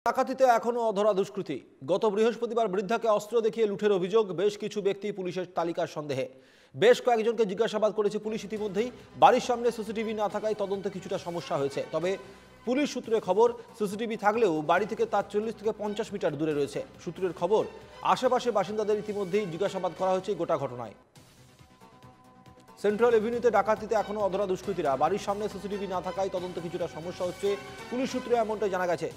ডাকাতিতে এখনো অধরা দুষ্কৃতী। গত বৃহস্পতিবার বৃদ্ধাকে অস্ত্র দেখিয়ে লুঠের অভিযোগ। বেশ কিছু ব্যক্তি পুলিশের তালিকার সন্দেহে। বেশ কয়েকজনকে জিজ্ঞাসাবাদ করেছে পুলিশ। ইতিমধ্যেই বাড়ির সামনে সিসিটিভি না থাকায় তদন্তে কিছুটা সমস্যা হয়েছে। তবে পুলিশ সূত্রে খবর, সিসিটিভি থাকলেও বাড়ি থেকে তার 40 থেকে 50 মিটার দূরে রয়েছে। সূত্রের খবর, আশেপাশে বাসিন্দাদের ইতিমধ্যেই জিজ্ঞাসাবাদ করা হয়েছে গোটা ঘটনায়। সেন্ট্রাল এভিনিউতে ডাকাতিতে এখনো অধরা দুষ্কৃতীরা। বাড়ির সামনে সিসিটিভি না থাকায় তদন্তে কিছুটা সমস্যা হচ্ছে, পুলিশ সূত্রে এমনটাই জানা গেছে।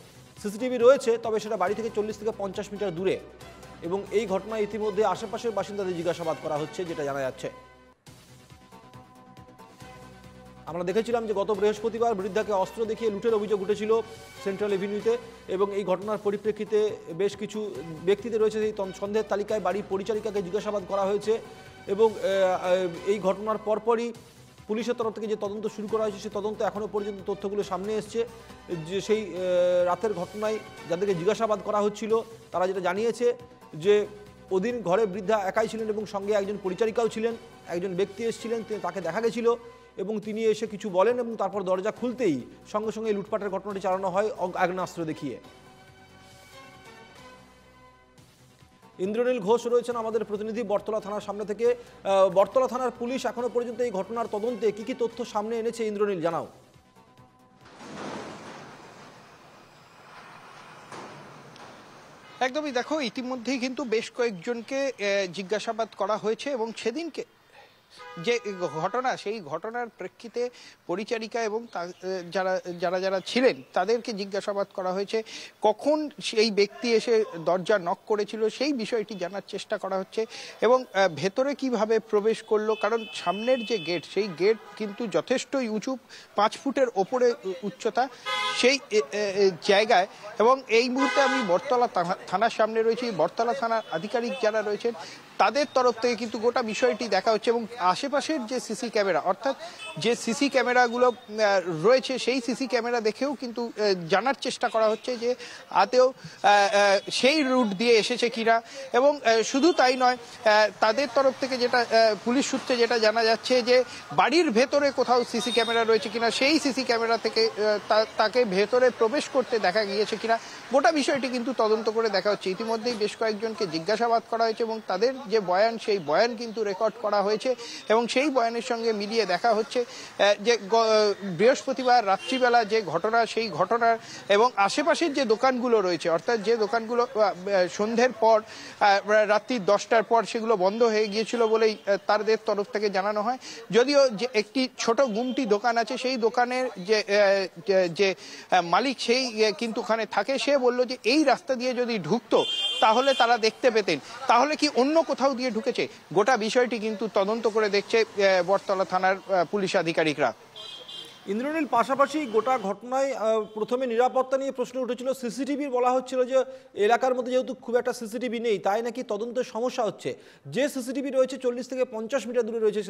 সিসিটিভি রয়েছে, তবে সেটা বাড়ি থেকে 40 থেকে 50 মিটার দূরে, এবং এই ঘটনায় ইতিমধ্যে আশেপাশের বাসিন্দাদের জিজ্ঞাসাবাদ করা হচ্ছে, যেটা জানা যাচ্ছে। আমরা দেখেছিলাম যে গত বৃহস্পতিবার বৃদ্ধাকে অস্ত্র দেখিয়ে লুটের অভিযোগ উঠেছিল সেন্ট্রাল এভিনিউতে, এবং এই ঘটনার পরিপ্রেক্ষিতে বেশ কিছু ব্যক্তিদের রয়েছে সেই সন্দেহের তালিকায়। বাড়ির পরিচারিকাকে জিজ্ঞাসাবাদ করা হয়েছে, এবং এই ঘটনার পরপরই পুলিশের তরফ থেকে যে তদন্ত শুরু করা হয়েছে, সেই তদন্ত এখনও পর্যন্ত তথ্যগুলো সামনে এসছে। যে সেই রাতের ঘটনায় যাদেরকে জিজ্ঞাসাবাদ করা হচ্ছিল, তারা যেটা জানিয়েছে যে ওদিন ঘরে বৃদ্ধা একাই ছিলেন এবং সঙ্গে একজন পরিচারিকাও ছিলেন। একজন ব্যক্তি এসেছিলেন, তাকে দেখা গেছিল এবং তিনি এসে কিছু বলেন, এবং তারপর দরজা খুলতেই সঙ্গে সঙ্গে লুটপাটের ঘটনাটি চালানো হয় আগ্নেয়াস্ত্র দেখিয়ে। ইন্দ্রনীল ঘোষ রয়েছেন আমাদের প্রতিনিধি বটতলা থানার সামনে থেকে। বটতলা থানার পুলিশ এখনো পর্যন্ত এই ঘটনার তদন্তে কি কি তথ্য সামনে এনেছে, ইন্দ্রনীল জানাও। একদমই, দেখো, ইতিমধ্যেই কিন্তু বেশ কয়েকজনকে জিজ্ঞাসাবাদ করা হয়েছে, এবং সেদিনকে যে ঘটনা, সেই ঘটনার প্রেক্ষিতে পরিচারিকা এবং যারা যারা যারা ছিলেন তাদেরকে জিজ্ঞাসাবাদ করা হয়েছে। কখন সেই ব্যক্তি এসে দরজা নক করেছিল সেই বিষয়টি জানার চেষ্টা করা হচ্ছে, এবং ভেতরে কিভাবে প্রবেশ করলো, কারণ সামনের যে গেট, সেই গেট কিন্তু যথেষ্টই উঁচু, 5 ফুটের ওপরে উচ্চতা সেই জায়গায়। এবং এই মুহূর্তে আমি বটতলা থানার সামনে রয়েছি। বটতলা থানার আধিকারিক যারা রয়েছেন তাদের তরফ থেকে কিন্তু গোটা বিষয়টি দেখা হচ্ছে, এবং আশেপাশের যে সিসি ক্যামেরা, অর্থাৎ যে সিসি ক্যামেরাগুলো রয়েছে, সেই সিসি ক্যামেরা দেখেও কিন্তু জানার চেষ্টা করা হচ্ছে যে আদৌ সেই রুট দিয়ে এসেছে কিনা। এবং শুধু তাই নয়, তাদের তরফ থেকে যেটা পুলিশ সূত্রে যেটা জানা যাচ্ছে যে বাড়ির ভেতরে কোথাও সিসি ক্যামেরা রয়েছে কিনা, সেই সিসি ক্যামেরা থেকে তাকে ভেতরে প্রবেশ করতে দেখা গিয়েছে কিনা, গোটা বিষয়টি কিন্তু তদন্ত করে দেখা হচ্ছে। ইতিমধ্যেই বেশ কয়েকজনকে জিজ্ঞাসাবাদ করা হয়েছে, এবং তাদের যে বয়ান, সেই বয়ান কিন্তু রেকর্ড করা হয়েছে, এবং সেই বয়ানের সঙ্গে মিলিয়ে দেখা হচ্ছে যে বৃহস্পতিবার রাত্রিবেলা যে ঘটনা, সেই ঘটনার এবং আশেপাশের যে দোকানগুলো রয়েছে, অর্থাৎ যে দোকানগুলো সন্ধ্যের পর, রাত্রি 10টার পর সেগুলো বন্ধ হয়ে গিয়েছিল বলেই তাদের তরফ থেকে জানানো হয়। যদিও যে একটি ছোট গুমটি দোকান আছে, সেই দোকানের যে মালিক, সেই কিন্তু ওখানে থাকে, সে বলল যে এই রাস্তা দিয়ে যদি ঢুকতো তাহলে তারা দেখতে পেতেন, তাহলে কি অন্য কোথাও দিয়ে ঢুকেছে। গোটা বিষয়টি কিন্তু তদন্ত করে দেখছে বটতলা থানার পুলিশ আধিকারিকরা। ইন্দ্রনীল, পাশাপাশি গোটা ঘটনায় প্রথমে নিরাপত্তা নিয়ে প্রশ্ন উঠেছিল। সিসিটিভি বলা হচ্ছিল যে এলাকার মধ্যে যেহেতু খুব একটা সিসিটিভি নেই, তাই নাকি তদন্তের সমস্যা হচ্ছে। যে সিসিটিভি রয়েছে 40 থেকে 50 মিটার দূরে রয়েছে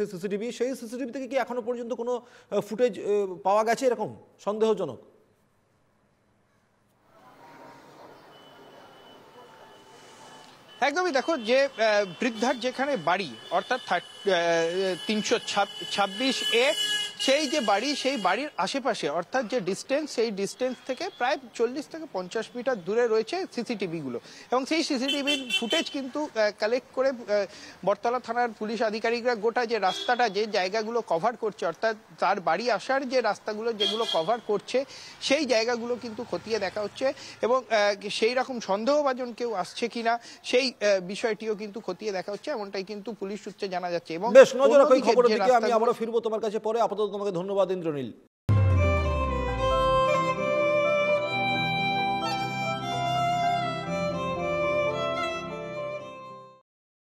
সেই সিসিটিভি থেকে কি এখনো পর্যন্ত কোনো ফুটেজ পাওয়া গেছে এরকম সন্দেহজনক? একদমই, দেখো, যে বৃদ্ধার যেখানে বাড়ি, অর্থাৎ 326A, সেই যে বাড়ি, সেই বাড়ির আশেপাশে, অর্থাৎ যে ডিস্টেন্স, সেই ডিস্টেন্স থেকে প্রায় 40 থেকে 50 মিটার দূরে রয়েছে সিসিটিভিগুলো, এবং সেই সিসিটিভির ফুটেজ কিন্তু কালেক্ট করে বটতলা থানার পুলিশ আধিকারিকরা গোটা যে রাস্তাটা, যে জায়গাগুলো কভার করছে, অর্থাৎ তার বাড়ি আসার যে রাস্তাগুলো যেগুলো কভার করছে, সেই জায়গাগুলো কিন্তু খতিয়ে দেখা হচ্ছে, এবং সেই রকম সন্দেহভাজন কেউ আসছে কিনা সেই বিষয়টিও কিন্তু খতিয়ে দেখা হচ্ছে, এমনটাই কিন্তু পুলিশ সূত্রে জানা যাচ্ছে। এবং বেশ, নজর রাখো এই খবরের দিকে। আমি আবারও ফিরবো তোমার কাছে পরে। আপাতত তোমাকে ধন্যবাদ ইন্দ্রনীল।